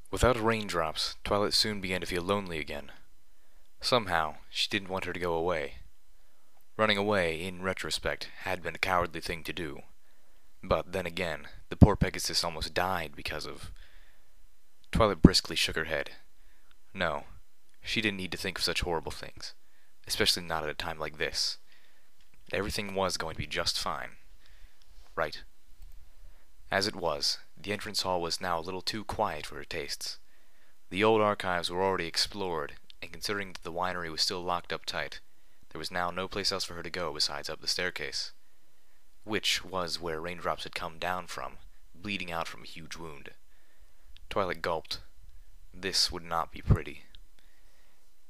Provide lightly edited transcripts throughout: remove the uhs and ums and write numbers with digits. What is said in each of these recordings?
Without raindrops, Twilight soon began to feel lonely again. Somehow, she didn't want her to go away. Running away, in retrospect, had been a cowardly thing to do. But then again, the poor Pegasus almost died because of... Twilight briskly shook her head. No, she didn't need to think of such horrible things, especially not at a time like this. Everything was going to be just fine. Right? As it was, the entrance hall was now a little too quiet for her tastes. The old archives were already explored, and considering that the winery was still locked up tight, there was now no place else for her to go besides up the staircase, which was where raindrops had come down from, bleeding out from a huge wound. Twilight gulped. This would not be pretty.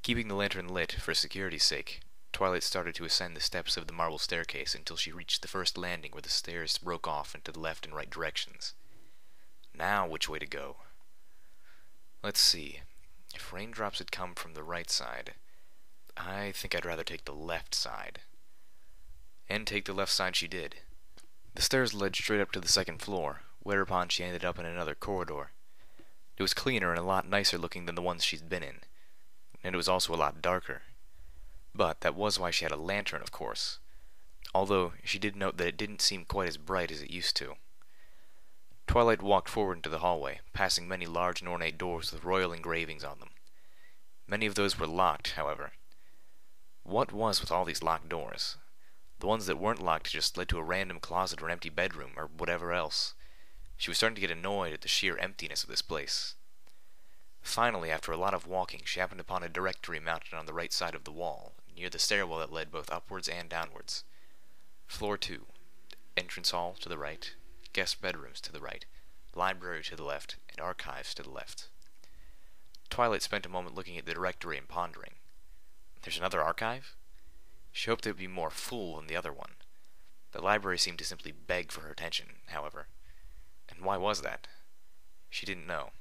Keeping the lantern lit for security's sake, Twilight started to ascend the steps of the marble staircase until she reached the first landing where the stairs broke off into the left and right directions. Now which way to go? Let's see. If raindrops had come from the right side, I think I'd rather take the left side. And take the left side she did. The stairs led straight up to the second floor, whereupon she ended up in another corridor. It was cleaner and a lot nicer looking than the ones she'd been in, and it was also a lot darker. But that was why she had a lantern, of course, although she did note that it didn't seem quite as bright as it used to. Twilight walked forward into the hallway, passing many large and ornate doors with royal engravings on them. Many of those were locked, however. What was with all these locked doors? The ones that weren't locked just led to a random closet or an empty bedroom, or whatever else. She was starting to get annoyed at the sheer emptiness of this place. Finally, after a lot of walking, she happened upon a directory mounted on the right side of the wall, near the stairwell that led both upwards and downwards. Floor 2. Entrance hall to the right, guest bedrooms to the right, library to the left, and archives to the left. Twilight spent a moment looking at the directory and pondering. There's another archive? She hoped it would be more full than the other one. The library seemed to simply beg for her attention, however. And why was that? She didn't know.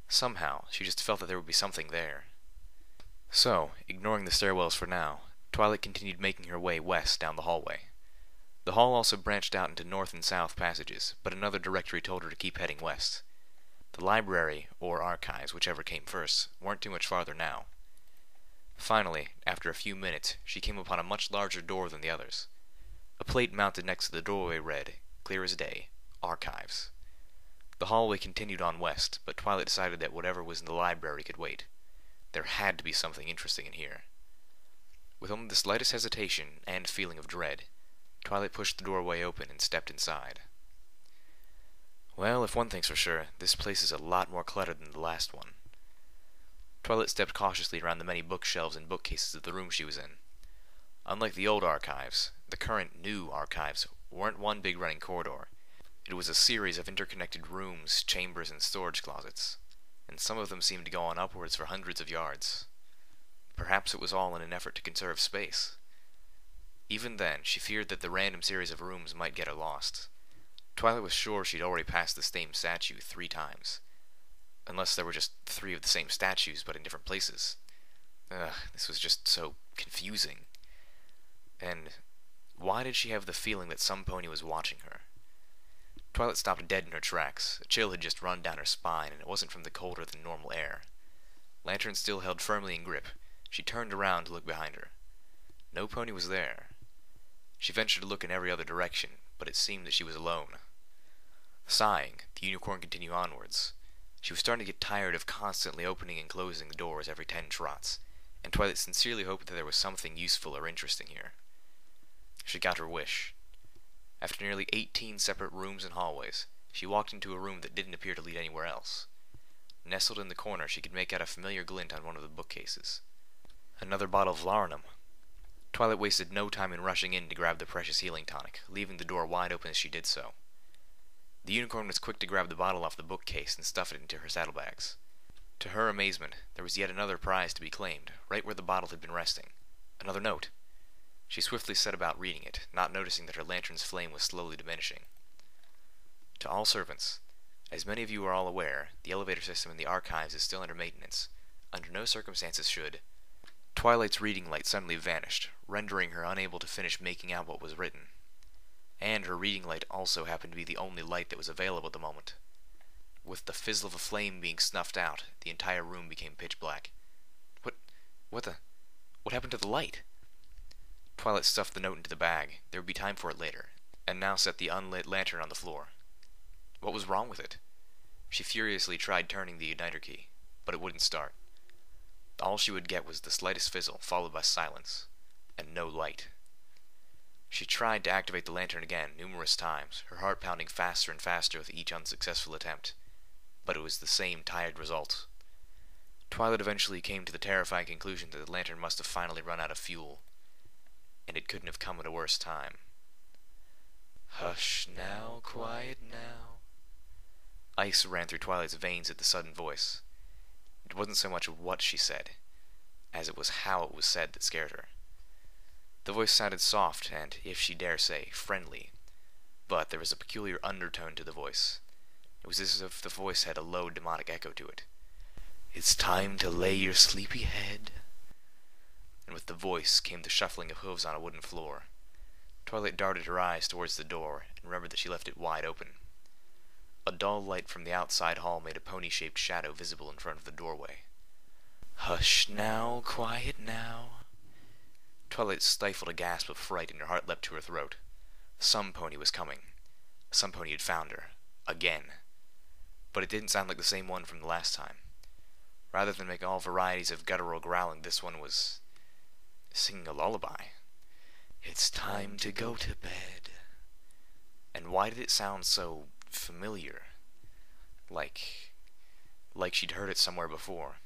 Somehow, she just felt that there would be something there. So, ignoring the stairwells for now, Twilight continued making her way west down the hallway. The hall also branched out into north and south passages, but another directory told her to keep heading west. The library, or archives, whichever came first, weren't too much farther now. Finally, after a few minutes, she came upon a much larger door than the others. A plate mounted next to the doorway read, clear as day, Archives. The hallway continued on west, but Twilight decided that whatever was in the library could wait. There had to be something interesting in here. With only the slightest hesitation and feeling of dread, Twilight pushed the doorway open and stepped inside. Well, if one thing's for sure, this place is a lot more cluttered than the last one. Twilight stepped cautiously around the many bookshelves and bookcases of the room she was in. Unlike the old archives, the current new archives weren't one big running corridor. It was a series of interconnected rooms, chambers, and storage closets, and some of them seemed to go on upwards for hundreds of yards. Perhaps it was all in an effort to conserve space. Even then, she feared that the random series of rooms might get her lost. Twilight was sure she'd already passed the same statue 3 times. Unless there were just 3 of the same statues, but in different places. This was just so confusing. And why did she have the feeling that some pony was watching her? Twilight stopped dead in her tracks. A chill had just run down her spine, and it wasn't from the colder than normal air. Lantern still held firmly in grip. She turned around to look behind her. No pony was there. She ventured to look in every other direction, but it seemed that she was alone. Sighing, the unicorn continued onwards. She was starting to get tired of constantly opening and closing the doors every 10 trots, and Twilight sincerely hoped that there was something useful or interesting here. She got her wish. After nearly 18 separate rooms and hallways, she walked into a room that didn't appear to lead anywhere else. Nestled in the corner, she could make out a familiar glint on one of the bookcases. Another bottle of laudanum. Twilight wasted no time in rushing in to grab the precious healing tonic, leaving the door wide open as she did so. The unicorn was quick to grab the bottle off the bookcase and stuff it into her saddlebags. To her amazement, there was yet another prize to be claimed, right where the bottle had been resting. Another note. She swiftly set about reading it, not noticing that her lantern's flame was slowly diminishing. To all servants, as many of you are all aware, the elevator system in the archives is still under maintenance. Under no circumstances should... Twilight's reading light suddenly vanished, rendering her unable to finish making out what was written. And her reading light also happened to be the only light that was available at the moment. with the fizzle of a flame being snuffed out, the entire room became pitch black. What happened to the light? Twilight stuffed the note into the bag. There would be time for it later, and now set the unlit lantern on the floor. What was wrong with it? She furiously tried turning the igniter key, but it wouldn't start. All she would get was the slightest fizzle, followed by silence, and no light. She tried to activate the lantern again numerous times, her heart pounding faster and faster with each unsuccessful attempt, but it was the same tired result. Twilight eventually came to the terrifying conclusion that the lantern must have finally run out of fuel, and it couldn't have come at a worse time. Hush now, quiet now. Ice ran through Twilight's veins at the sudden voice. It wasn't so much what she said, as it was how it was said that scared her. The voice sounded soft and, if she dare say, friendly, but there was a peculiar undertone to the voice. It was as if the voice had a low demonic echo to it. It's time to lay your sleepy head. And with the voice came the shuffling of hooves on a wooden floor. Twilight darted her eyes towards the door and remembered that she left it wide open. A dull light from the outside hall made a pony-shaped shadow visible in front of the doorway. Hush now, quiet now. Twilight stifled a gasp of fright and her heart leapt to her throat. Some pony was coming. Some pony had found her. Again. But it didn't sound like the same one from the last time. Rather than make all varieties of guttural growling, this one was singing a lullaby. It's time to go to bed. And why did it sound so familiar? Like she'd heard it somewhere before.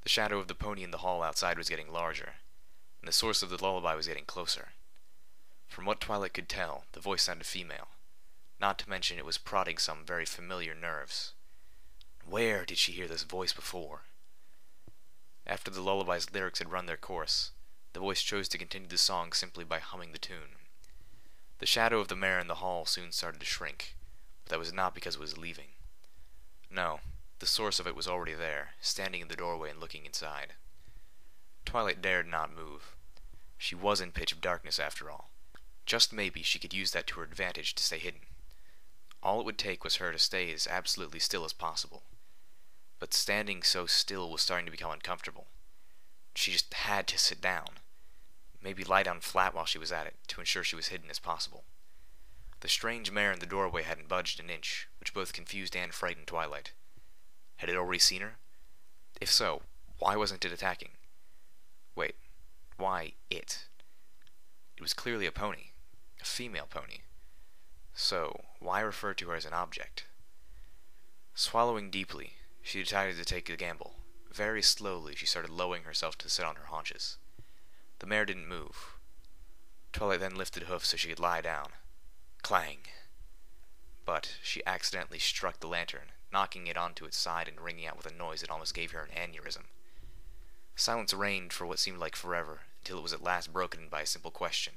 The shadow of the pony in the hall outside was getting larger, and the source of the lullaby was getting closer. From what Twilight could tell, the voice sounded female, not to mention it was prodding some very familiar nerves. Where did she hear this voice before? After the lullaby's lyrics had run their course, the voice chose to continue the song simply by humming the tune. The shadow of the mare in the hall soon started to shrink, but that was not because it was leaving. No, the source of it was already there, standing in the doorway and looking inside. Twilight dared not move. She was in pitch darkness after all. Just maybe she could use that to her advantage to stay hidden. All it would take was her to stay as absolutely still as possible. But standing so still was starting to become uncomfortable. She just had to sit down. Maybe lie down flat while she was at it, to ensure she was hidden as possible. The strange mare in the doorway hadn't budged an inch, which both confused and frightened Twilight. Had it already seen her? If so, why wasn't it attacking? Wait, why it? It was clearly a pony. A female pony. So, why refer to her as an object? Swallowing deeply, she decided to take the gamble. Very slowly, she started lowering herself to sit on her haunches. The mare didn't move. Twilight then lifted hoofs so she could lie down. Clang! But she accidentally struck the lantern, knocking it onto its side and ringing out with a noise that almost gave her an aneurysm. Silence reigned for what seemed like forever, until it was at last broken by a simple question.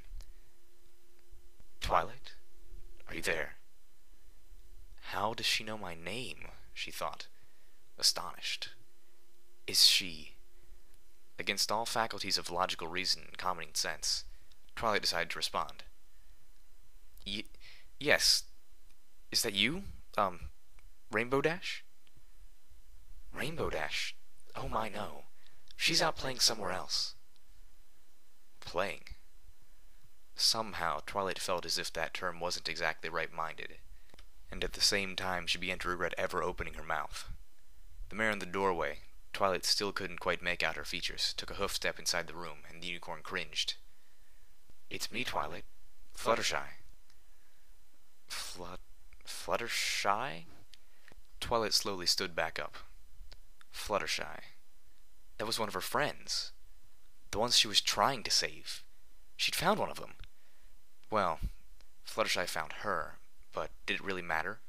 Twilight? Are you there? How does she know my name? She thought, astonished. Is she... Against all faculties of logical reason and common sense, Twilight decided to respond. Yes. Is that you? Rainbow Dash? Rainbow Dash? Oh my, no. She's out playing somewhere else. Playing? Somehow, Twilight felt as if that term wasn't exactly right-minded, and at the same time she began to regret ever opening her mouth. The mare in the doorway, Twilight still couldn't quite make out her features, took a hoof step inside the room, and the unicorn cringed. It's me, Twilight. Fluttershy. Fluttershy? Twilight slowly stood back up. Fluttershy. That was one of her friends. The ones she was trying to save. She'd found one of them. Well, Fluttershy found her, but did it really matter?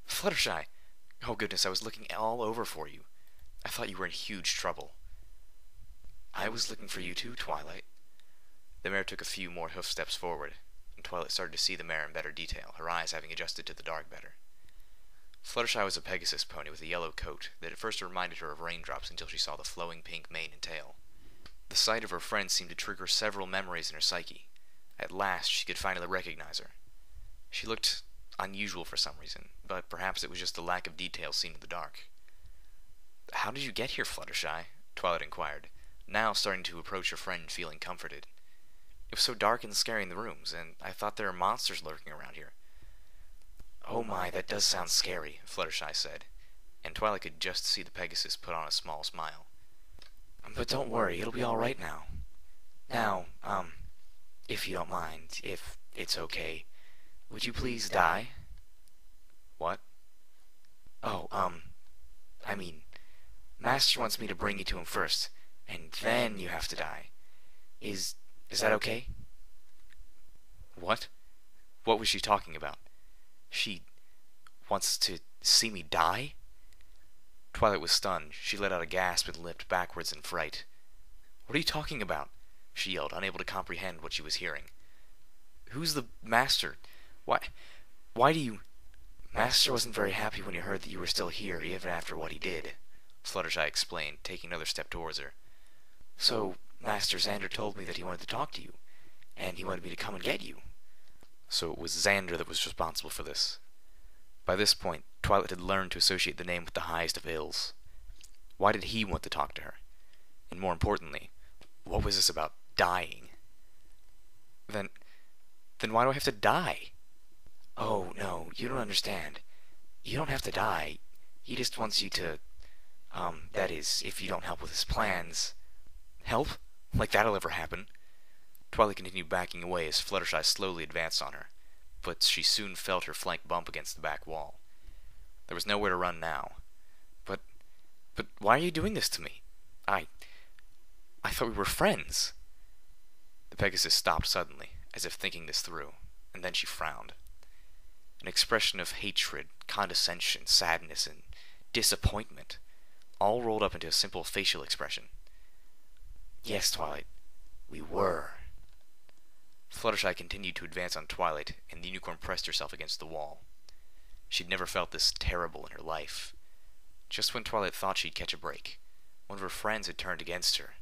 Fluttershy! Oh goodness, I was looking all over for you. I thought you were in huge trouble. I was looking for you too, Twilight. The mare took a few more hoof steps forward, and Twilight started to see the mare in better detail, her eyes having adjusted to the dark better. Fluttershy was a Pegasus pony with a yellow coat that at first reminded her of raindrops until she saw the flowing pink mane and tail. The sight of her friend seemed to trigger several memories in her psyche. At last she could finally recognize her. She looked unusual for some reason, but perhaps it was just the lack of detail seen in the dark. "How did you get here, Fluttershy?" Twilight inquired, now starting to approach her friend feeling comforted. "It was so dark and scary in the rooms, and I thought there were monsters lurking around here." "Oh my, that does sound scary," Fluttershy said, and Twilight could just see the Pegasus put on a small smile. "But don't worry, it'll be alright now. Now, if you don't mind, if it's okay, would you please die?" "What?" "Oh, I mean, Master wants me to bring you to him first, and then you have to die. Is that okay?" "What? What was she talking about? She wants to see me die?" Twilight was stunned. She let out a gasp and leapt backwards in fright. "What are you talking about?" she yelled, unable to comprehend what she was hearing. "Who's the Master? Why do you—" "Master wasn't very happy when he heard that you were still here, even after what he did," Fluttershy explained, taking another step towards her. "So, Master Xander told me that he wanted to talk to you, and he wanted me to come and get you." So it was Xander that was responsible for this. By this point, Twilight had learned to associate the name with the highest of ills. Why did he want to talk to her? And more importantly, what was this about dying? Then why do I have to die? "Oh, no, you don't understand. You don't have to die. He just wants you to, that is, if you don't help with his plans." "Help? Like that'll ever happen?" Twilight continued backing away as Fluttershy slowly advanced on her, but she soon felt her flank bump against the back wall. There was nowhere to run now. But why are you doing this to me? I thought we were friends." The Pegasus stopped suddenly, as if thinking this through, and then she frowned. An expression of hatred, condescension, sadness, and disappointment, all rolled up into a simple facial expression. "Yes, Twilight, we were." Fluttershy continued to advance on Twilight, and the unicorn pressed herself against the wall. She'd never felt this terrible in her life. Just when Twilight thought she'd catch a break, one of her friends had turned against her.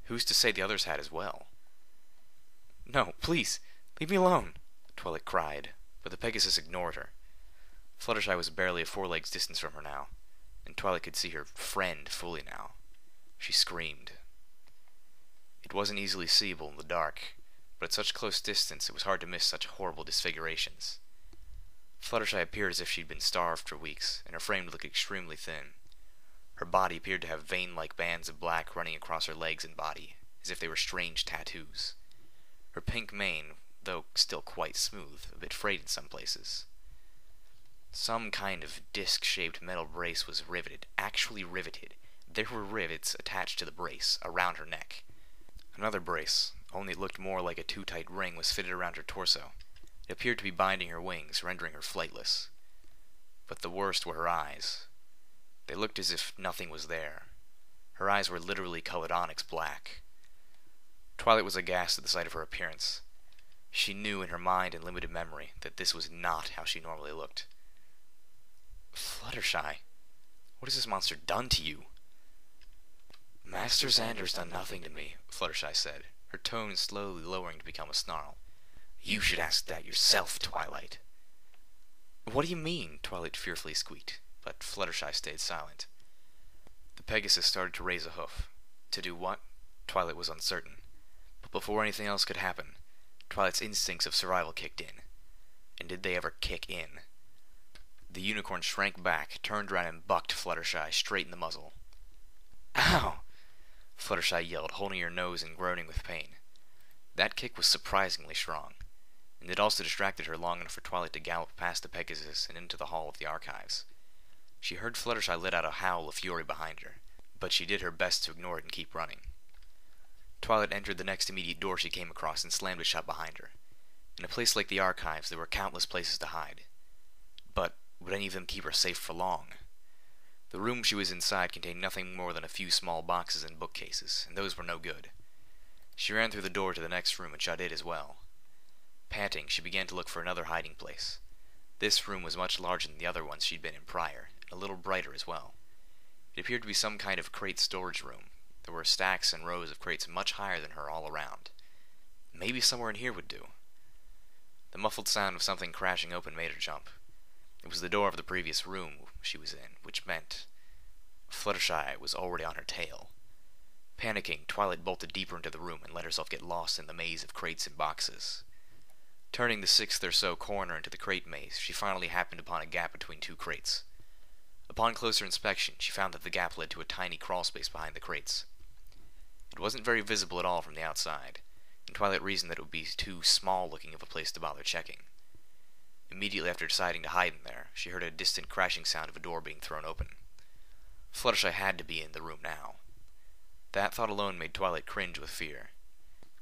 Who's to say the others had as well? "No, please, leave me alone," Twilight cried, but the Pegasus ignored her. Fluttershy was barely a four-legs distance from her now, and Twilight could see her friend fully now. She screamed. It wasn't easily seeable in the dark, but at such close distance it was hard to miss such horrible disfigurations. Fluttershy appeared as if she'd been starved for weeks, and her frame looked extremely thin. Her body appeared to have vein-like bands of black running across her legs and body, as if they were strange tattoos. Her pink mane, though still quite smooth, a bit frayed in some places. Some kind of disc-shaped metal brace was riveted, actually riveted. There were rivets attached to the brace, around her neck. Another brace, only it looked more like a too-tight ring, was fitted around her torso. It appeared to be binding her wings, rendering her flightless. But the worst were her eyes. They looked as if nothing was there. Her eyes were literally colored onyx black. Twilight was aghast at the sight of her appearance. She knew in her mind and limited memory that this was not how she normally looked. "Fluttershy, what has this monster done to you?" "Master Xander's done nothing to me," Fluttershy said, her tone slowly lowering to become a snarl. "You should ask that yourself, Twilight." "What do you mean?" Twilight fearfully squeaked, but Fluttershy stayed silent. The Pegasus started to raise a hoof. To do what? Twilight was uncertain. But before anything else could happen, Twilight's instincts of survival kicked in. And did they ever kick in? The unicorn shrank back, turned around, and bucked Fluttershy straight in the muzzle. "Ow!" Fluttershy yelled, holding her nose and groaning with pain. That kick was surprisingly strong, and it also distracted her long enough for Twilight to gallop past the Pegasus and into the hall of the archives. She heard Fluttershy let out a howl of fury behind her, but she did her best to ignore it and keep running. Twilight entered the next immediate door she came across and slammed it shut behind her. In a place like the archives, there were countless places to hide. But would any of them keep her safe for long? The room she was inside contained nothing more than a few small boxes and bookcases, and those were no good. She ran through the door to the next room and shut it as well. Panting, she began to look for another hiding place. This room was much larger than the other ones she'd been in prior, and a little brighter as well. It appeared to be some kind of crate storage room. There were stacks and rows of crates much higher than her all around. Maybe somewhere in here would do. The muffled sound of something crashing open made her jump. It was the door of the previous room she was in, which meant Fluttershy was already on her tail. Panicking, Twilight bolted deeper into the room and let herself get lost in the maze of crates and boxes. Turning the sixth or so corner into the crate maze, she finally happened upon a gap between two crates. Upon closer inspection, she found that the gap led to a tiny crawlspace behind the crates. It wasn't very visible at all from the outside, and Twilight reasoned that it would be too small-looking of a place to bother checking. Immediately after deciding to hide in there, she heard a distant crashing sound of a door being thrown open. Fluttershy had to be in the room now. That thought alone made Twilight cringe with fear.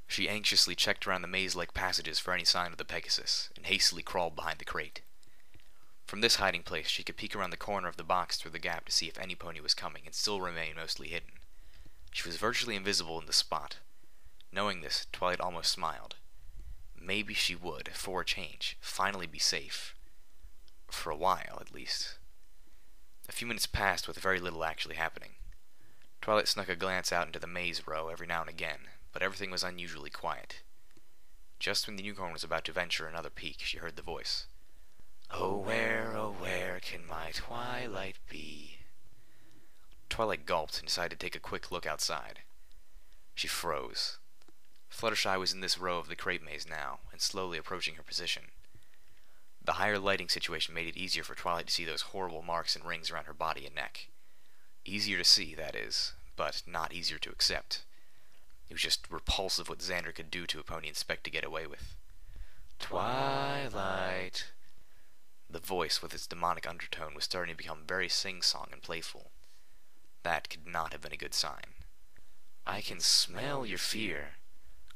She anxiously checked around the maze-like passages for any sign of the Pegasus, and hastily crawled behind the crate. From this hiding place, she could peek around the corner of the box through the gap to see if any pony was coming, and still remain mostly hidden. She was virtually invisible in the spot. Knowing this, Twilight almost smiled. Maybe she would, for a change, finally be safe. For a while, at least. A few minutes passed with very little actually happening. Twilight snuck a glance out into the maze row every now and again, but everything was unusually quiet. Just when the unicorn was about to venture another peek, she heard the voice. Oh where can my Twilight be? Twilight gulped and decided to take a quick look outside. She froze. Fluttershy was in this row of the crate maze now, and slowly approaching her position. The higher lighting situation made it easier for Twilight to see those horrible marks and rings around her body and neck. Easier to see, that is, but not easier to accept. It was just repulsive what Xander could do to a pony and expect to get away with. Twilight. The voice, with its demonic undertone, was starting to become very sing-song and playful. That could not have been a good sign. I can smell your fear.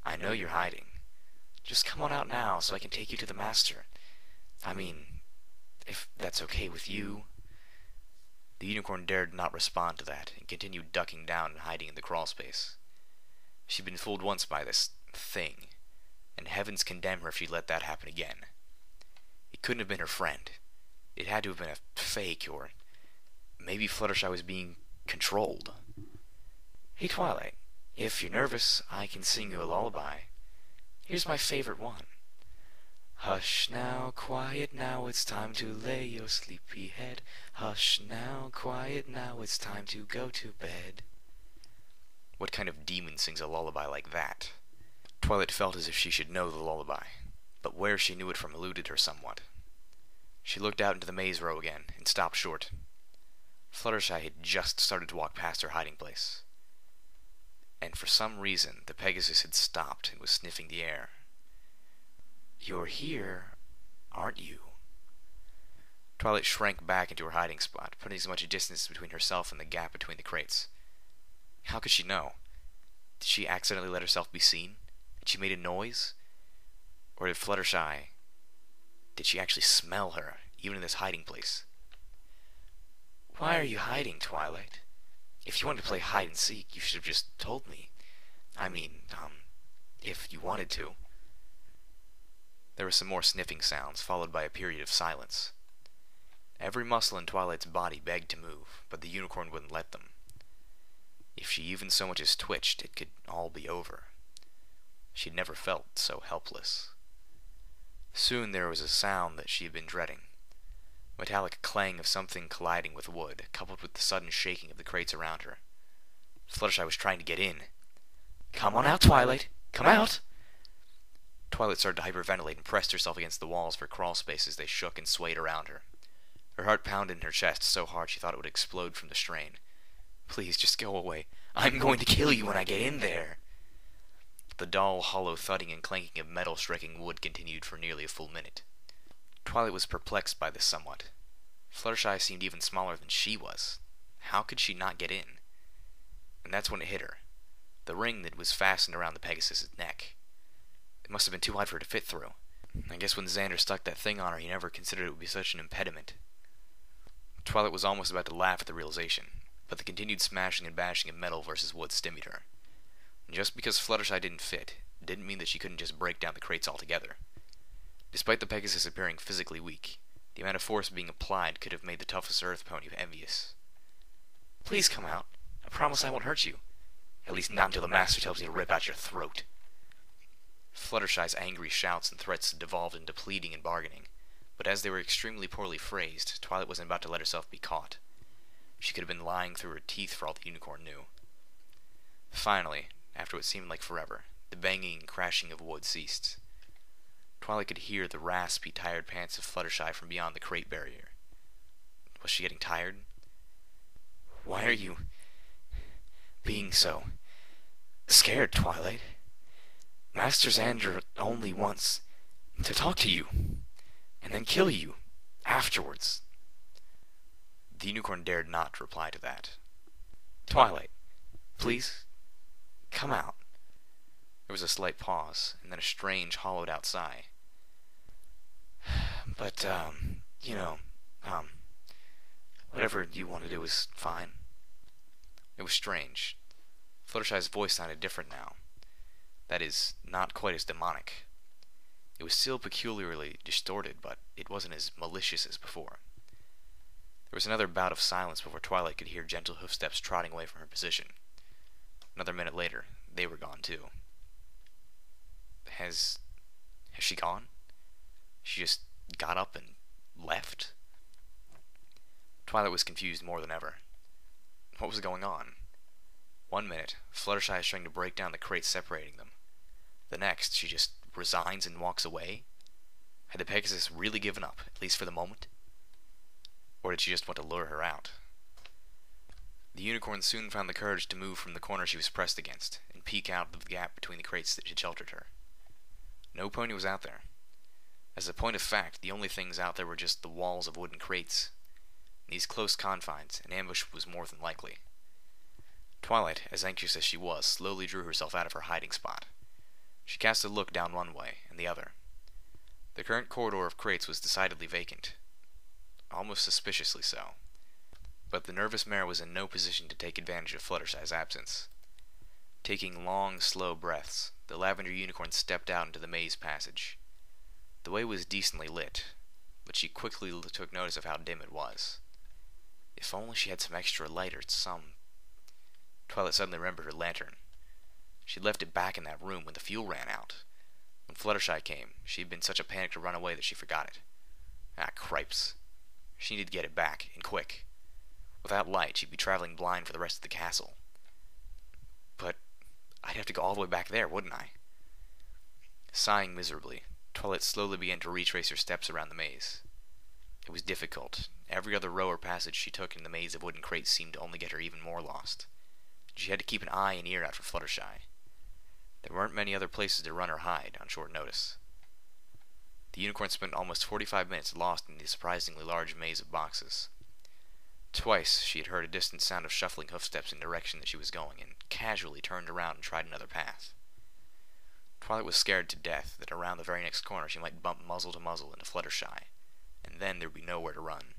I know you're hiding. Just come on out now so I can take you to the master. I mean, if that's okay with you. The unicorn dared not respond to that, and continued ducking down and hiding in the crawlspace. She'd been fooled once by this thing, and heavens condemn her if she'd let that happen again. It couldn't have been her friend. It had to have been a fake, or maybe Fluttershy was being controlled. Hey Twilight, if you're nervous, I can sing you a lullaby. Here's my favorite one. Hush now, quiet now, it's time to lay your sleepy head. Hush now, quiet now, it's time to go to bed. What kind of demon sings a lullaby like that? Twilight felt as if she should know the lullaby, but where she knew it from eluded her somewhat. She looked out into the maze row again, and stopped short. Fluttershy had just started to walk past her hiding place. And for some reason, the Pegasus had stopped and was sniffing the air. You're here, aren't you? Twilight shrank back into her hiding spot, putting as much distance between herself and the gap between the crates. How could she know? Did she accidentally let herself be seen? Had she made a noise? Or did Fluttershy... Did she actually smell her, even in this hiding place? Why are you hiding, Twilight? If you wanted to play hide-and-seek, you should have just told me. I mean, if you wanted to. There were some more sniffing sounds, followed by a period of silence. Every muscle in Twilight's body begged to move, but the unicorn wouldn't let them. If she even so much as twitched, it could all be over. She'd never felt so helpless. Soon there was a sound that she had been dreading. A metallic clang of something colliding with wood, coupled with the sudden shaking of the crates around her. Fluttershy was trying to get in. Come on out, Twilight! Come out! Twilight started to hyperventilate and pressed herself against the walls of her crawl space as they shook and swayed around her. Her heart pounded in her chest so hard she thought it would explode from the strain. Please, just go away. I'm going to kill you when I get in there. The dull, hollow thudding and clanking of metal striking wood continued for nearly a full minute. Twilight was perplexed by this somewhat. Fluttershy seemed even smaller than she was. How could she not get in? And that's when it hit her. The ring that was fastened around the Pegasus's neck. It must have been too wide for her to fit through. I guess when Xander stuck that thing on her, he never considered it would be such an impediment. Twilight was almost about to laugh at the realization, but the continued smashing and bashing of metal versus wood stymied her. Just because Fluttershy didn't fit, didn't mean that she couldn't just break down the crates altogether. Despite the Pegasus appearing physically weak, the amount of force being applied could have made the toughest earth pony envious. Please come out. I promise I won't hurt you. At least not until the master tells me to rip out your throat. Fluttershy's angry shouts and threats devolved into pleading and bargaining, but as they were extremely poorly phrased, Twilight wasn't about to let herself be caught. She could have been lying through her teeth for all the unicorn knew. Finally, after what seemed like forever, the banging and crashing of wood ceased. Twilight could hear the raspy, tired pants of Fluttershy from beyond the crate barrier. Was she getting tired? Why are you being so scared, Twilight? Master Xander only wants to talk to you, and then kill you afterwards. The unicorn dared not reply to that. Twilight, please, come out. There was a slight pause, and then a strange, hollowed-out sigh. But, whatever you want to do is fine. It was strange. Fluttershy's voice sounded different now. That is, not quite as demonic. It was still peculiarly distorted, but it wasn't as malicious as before. There was another bout of silence before Twilight could hear gentle hoofsteps trotting away from her position. Another minute later, they were gone too. Has she gone? She just got up and left? Twilight was confused more than ever. What was going on? 1 minute, Fluttershy is trying to break down the crates separating them. The next, she just resigns and walks away? Had the Pegasus really given up, at least for the moment? Or did she just want to lure her out? The unicorn soon found the courage to move from the corner she was pressed against, and peek out of the gap between the crates that had sheltered her. No pony was out there. As a point of fact, the only things out there were just the walls of wooden crates. In these close confines, an ambush was more than likely. Twilight, as anxious as she was, slowly drew herself out of her hiding spot. She cast a look down one way and the other. The current corridor of crates was decidedly vacant. Almost suspiciously so. But the nervous mare was in no position to take advantage of Fluttershy's absence. Taking long, slow breaths, the lavender unicorn stepped out into the maze passage. The way was decently lit, but she quickly took notice of how dim it was. If only she had some extra light or some... Twilight suddenly remembered her lantern. She'd left it back in that room when the fuel ran out. When Fluttershy came, she had been such a panic to run away that she forgot it. Ah, cripes. She needed to get it back, and quick. Without light, she'd be traveling blind for the rest of the castle. But I'd have to go all the way back there, wouldn't I? Sighing miserably, Twilight slowly began to retrace her steps around the maze. It was difficult. Every other row or passage she took in the maze of wooden crates seemed to only get her even more lost. She had to keep an eye and ear out for Fluttershy. There weren't many other places to run or hide on short notice. The unicorn spent almost 45 minutes lost in the surprisingly large maze of boxes. Twice she had heard a distant sound of shuffling hoofsteps in the direction that she was going, and casually turned around and tried another path. Twilight was scared to death that around the very next corner she might bump muzzle to muzzle into Fluttershy, and then there would be nowhere to run.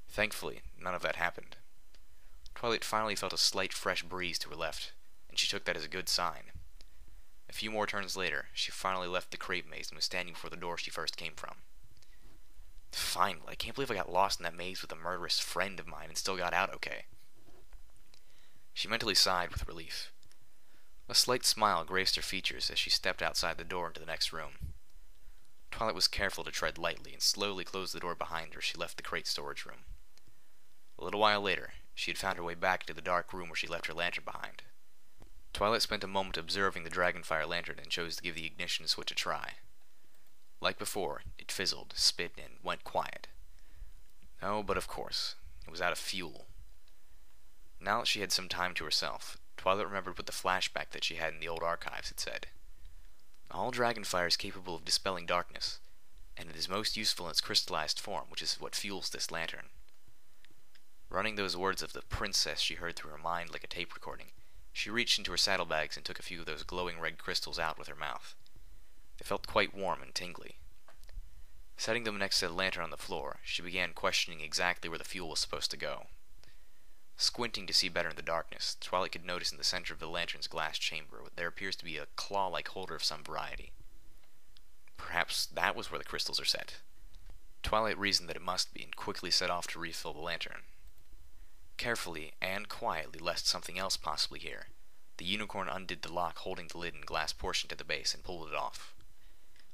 Thankfully, none of that happened. Twilight finally felt a slight fresh breeze to her left, and she took that as a good sign. A few more turns later, she finally left the crate maze and was standing before the door she first came from. Finally, I can't believe I got lost in that maze with a murderous friend of mine and still got out okay. She mentally sighed with relief. A slight smile graced her features as she stepped outside the door into the next room. Twilight was careful to tread lightly and slowly closed the door behind her as she left the crate storage room. A little while later, she had found her way back into the dark room where she left her lantern behind. Twilight spent a moment observing the dragonfire lantern and chose to give the ignition switch a try. Like before, it fizzled, spit, and went quiet. Oh, but of course, it was out of fuel. Now that she had some time to herself, Twilight remembered what the flashback that she had in the old archives had said. All dragonfire is capable of dispelling darkness, and it is most useful in its crystallized form, which is what fuels this lantern. Running those words of the princess she heard through her mind like a tape recording, she reached into her saddlebags and took a few of those glowing red crystals out with her mouth. They felt quite warm and tingly. Setting them next to the lantern on the floor, she began questioning exactly where the fuel was supposed to go. Squinting to see better in the darkness, Twilight could notice in the center of the lantern's glass chamber there appears to be a claw-like holder of some variety. Perhaps that was where the crystals are set. Twilight reasoned that it must be and quickly set off to refill the lantern. Carefully and quietly, lest something else possibly hear, The unicorn undid the lock holding the lid and glass portion to the base and pulled it off.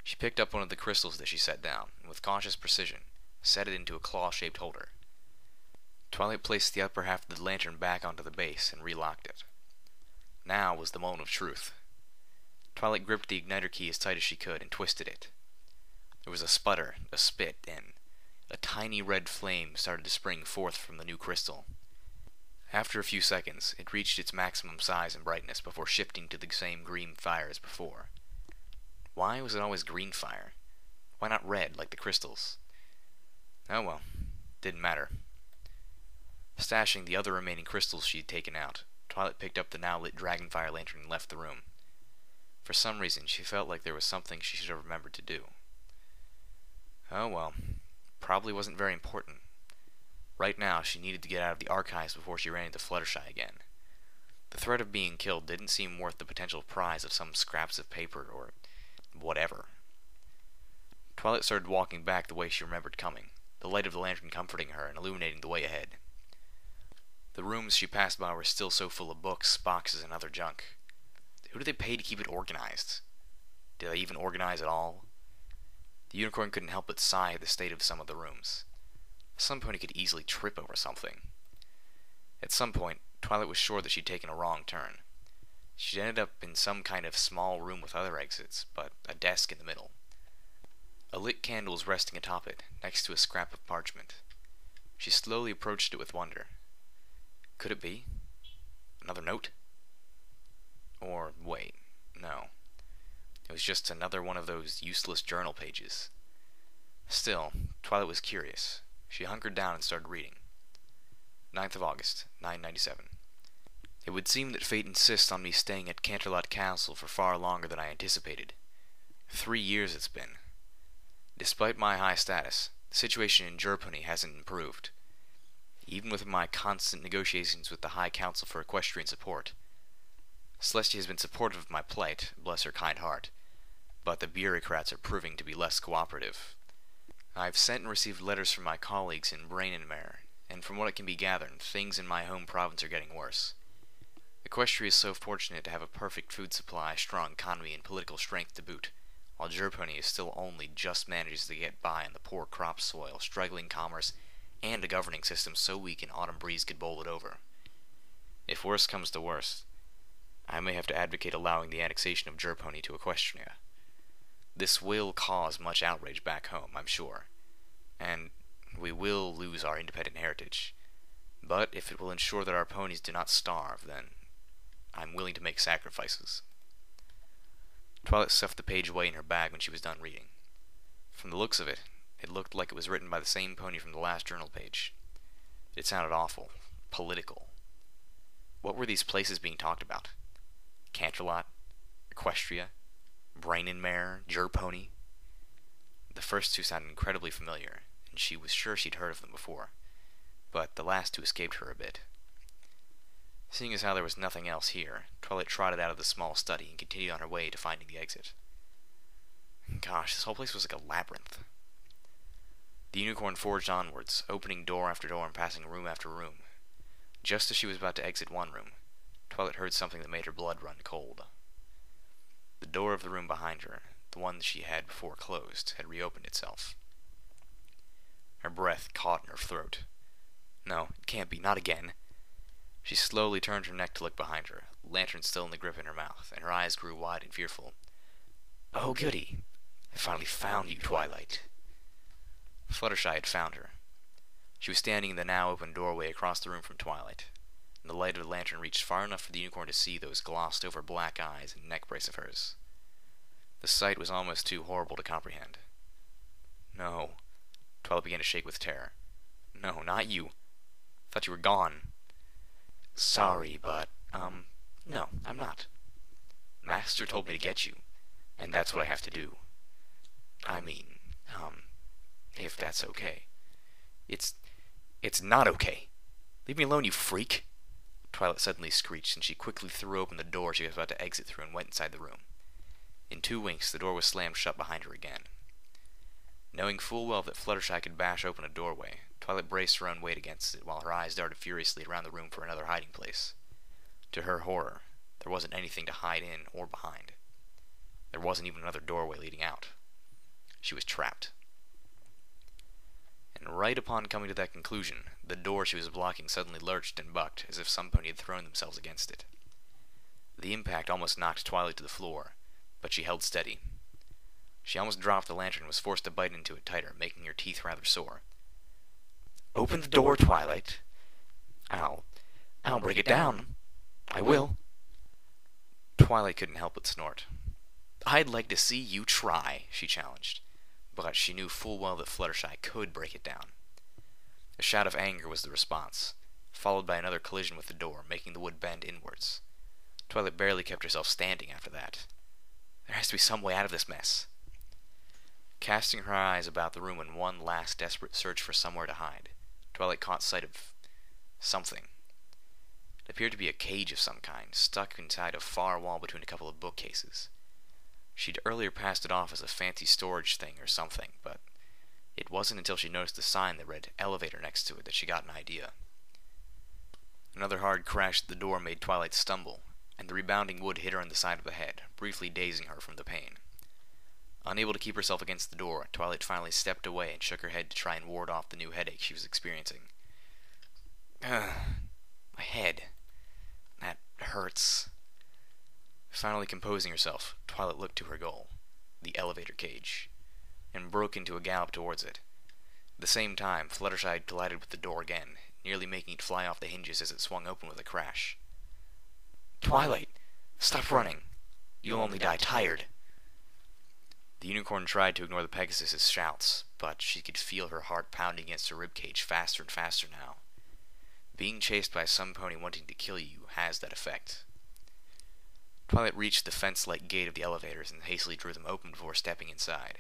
She picked up one of the crystals that she set down, and with cautious precision, set it into a claw-shaped holder. Twilight placed the upper half of the lantern back onto the base and relocked it. Now was the moment of truth. Twilight gripped the igniter key as tight as she could and twisted it. There was a sputter, a spit, and a tiny red flame started to spring forth from the new crystal. After a few seconds, it reached its maximum size and brightness before shifting to the same green fire as before. Why was it always green fire? Why not red, like the crystals? Oh well, didn't matter. Stashing the other remaining crystals she had taken out, Twilight picked up the now-lit dragonfire lantern and left the room. For some reason, she felt like there was something she should have remembered to do. Oh well, probably wasn't very important. Right now, she needed to get out of the archives before she ran into Fluttershy again. The threat of being killed didn't seem worth the potential prize of some scraps of paper or whatever. Twilight started walking back the way she remembered coming, the light of the lantern comforting her and illuminating the way ahead. The rooms she passed by were still so full of books, boxes, and other junk. Who did they pay to keep it organized? Did they even organize at all? The unicorn couldn't help but sigh at the state of some of the rooms. Some pony could easily trip over something. At some point, Twilight was sure that she'd taken a wrong turn. She'd ended up in some kind of small room with other exits, but a desk in the middle. A lit candle was resting atop it, next to a scrap of parchment. She slowly approached it with wonder. Could it be? Another note? Or, wait, no. It was just another one of those useless journal pages. Still, Twilight was curious. She hunkered down and started reading. 9th of August, 997. It would seem that fate insists on me staying at Canterlot Castle for far longer than I anticipated. 3 years it's been. Despite my high status, the situation in Jerpony hasn't improved. Even with my constant negotiations with the High Council for Equestrian Support. Celestia has been supportive of my plight, bless her kind heart, but the bureaucrats are proving to be less cooperative. I've sent and received letters from my colleagues in Brainenmare, and from what it can be gathered, things in my home province are getting worse. Equestria is so fortunate to have a perfect food supply, strong economy, and political strength to boot, while Jerpony is still only just manages to get by on the poor crop soil, struggling commerce, and a governing system so weak an autumn breeze could bowl it over. If worse comes to worst, I may have to advocate allowing the annexation of Jerpony to Equestria. This will cause much outrage back home, I'm sure, and we will lose our independent heritage. But if it will ensure that our ponies do not starve, then I'm willing to make sacrifices. Twilight stuffed the page away in her bag when she was done reading. From the looks of it, it looked like it was written by the same pony from the last journal page. It sounded awful, political. What were these places being talked about? Canterlot, Equestria, Brainenmare, Jerpony. The first two sounded incredibly familiar, and she was sure she'd heard of them before, but the last two escaped her a bit. Seeing as how there was nothing else here, Twilight trotted out of the small study and continued on her way to finding the exit. Gosh, this whole place was like a labyrinth. The unicorn forged onwards, opening door after door and passing room after room. Just as she was about to exit one room, Twilight heard something that made her blood run cold. The door of the room behind her, the one that she had before closed, had reopened itself. Her breath caught in her throat. No, it can't be, not again. She slowly turned her neck to look behind her, lantern still in the grip in her mouth, and her eyes grew wide and fearful. Oh, goody! I finally found you, Twilight. Fluttershy had found her. She was standing in the now open doorway across the room from Twilight, and the light of the lantern reached far enough for the unicorn to see those glossed-over black eyes and neck brace of hers. The sight was almost too horrible to comprehend. No. Twilight began to shake with terror. No, not you. I thought you were gone. Sorry, but, no, I'm not. Master told me to get you, and that's what I have to do. I mean, if that's okay. It's not okay. Leave me alone, you freak. Twilight suddenly screeched, and she quickly threw open the door she was about to exit through and went inside the room. In 2 winks, the door was slammed shut behind her again. Knowing full well that Fluttershy could bash open a doorway, Twilight braced her own weight against it while her eyes darted furiously around the room for another hiding place. To her horror, There wasn't anything to hide in or behind. There wasn't even another doorway leading out. She was trapped. And right upon coming to that conclusion, the door she was blocking suddenly lurched and bucked as if some pony had thrown themselves against it. The impact almost knocked Twilight to the floor, but she held steady. She almost dropped the lantern and was forced to bite into it tighter, making her teeth rather sore. Open the door, Twilight. I'll break it down. I will. Twilight couldn't help but snort. I'd like to see you try, she challenged, but she knew full well that Fluttershy could break it down. A shout of anger was the response, followed by another collision with the door, making the wood bend inwards. Twilight barely kept herself standing after that. There has to be some way out of this mess. Casting her eyes about the room in one last desperate search for somewhere to hide, Twilight caught sight of something. It appeared to be a cage of some kind, stuck inside a far wall between a couple of bookcases. She'd earlier passed it off as a fancy storage thing or something, but it wasn't until she noticed the sign that read elevator next to it that she got an idea. Another hard crash at the door made Twilight stumble, and the rebounding wood hit her on the side of the head, briefly dazing her from the pain. Unable to keep herself against the door, Twilight finally stepped away and shook her head to try and ward off the new headache she was experiencing. My head. That hurts. Finally composing herself, Twilight looked to her goal, the elevator cage, and broke into a gallop towards it. At the same time, Fluttershy collided with the door again, nearly making it fly off the hinges as it swung open with a crash. Twilight, stop running. You'll only die tired. The unicorn tried to ignore the Pegasus's shouts, but she could feel her heart pounding against her ribcage faster and faster now. Being chased by some pony wanting to kill you has that effect. Twilight reached the fence-like gate of the elevators and hastily drew them open before stepping inside.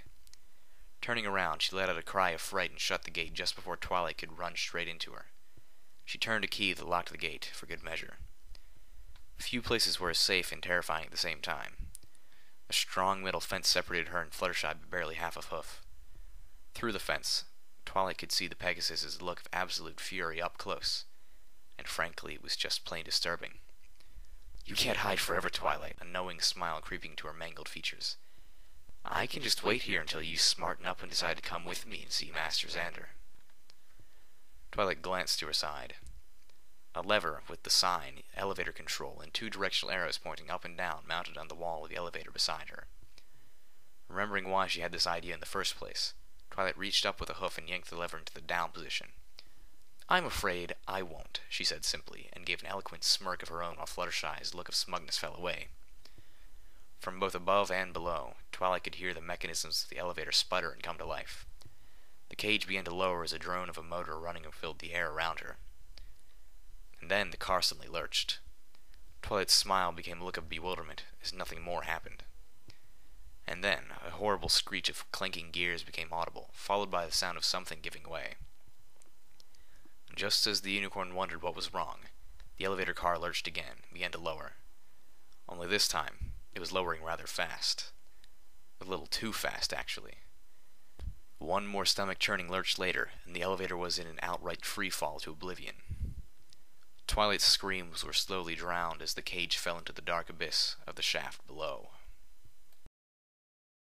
Turning around, she let out a cry of fright and shut the gate just before Twilight could run straight into her. She turned a key that locked the gate, for good measure. Few places were as safe and terrifying at the same time. A strong metal fence separated her and Fluttershy by barely half a hoof. Through the fence, Twilight could see the Pegasus's look of absolute fury up close, and frankly it was just plain disturbing. You can't hide forever, Twilight. A knowing smile creeping to her mangled features. I can just wait here until you smarten up and decide to come with me and see Master Xander. Twilight glanced to her side. A lever with the sign, elevator control, and two directional arrows pointing up and down mounted on the wall of the elevator beside her. Remembering why she had this idea in the first place, Twilight reached up with a hoof and yanked the lever into the down position. I'm afraid I won't, she said simply, and gave an eloquent smirk of her own while Fluttershy's look of smugness fell away. From both above and below, Twilight could hear the mechanisms of the elevator sputter and come to life. The cage began to lower as a drone of a motor running filled the air around her. And then the car suddenly lurched. Twilight's smile became a look of bewilderment as nothing more happened. And then a horrible screech of clanking gears became audible, followed by the sound of something giving way. Just as the unicorn wondered what was wrong, the elevator car lurched again and began to lower. Only this time, it was lowering rather fast. A little too fast, actually. One more stomach-churning lurch later, and the elevator was in an outright free-fall to oblivion. Twilight's screams were slowly drowned as the cage fell into the dark abyss of the shaft below.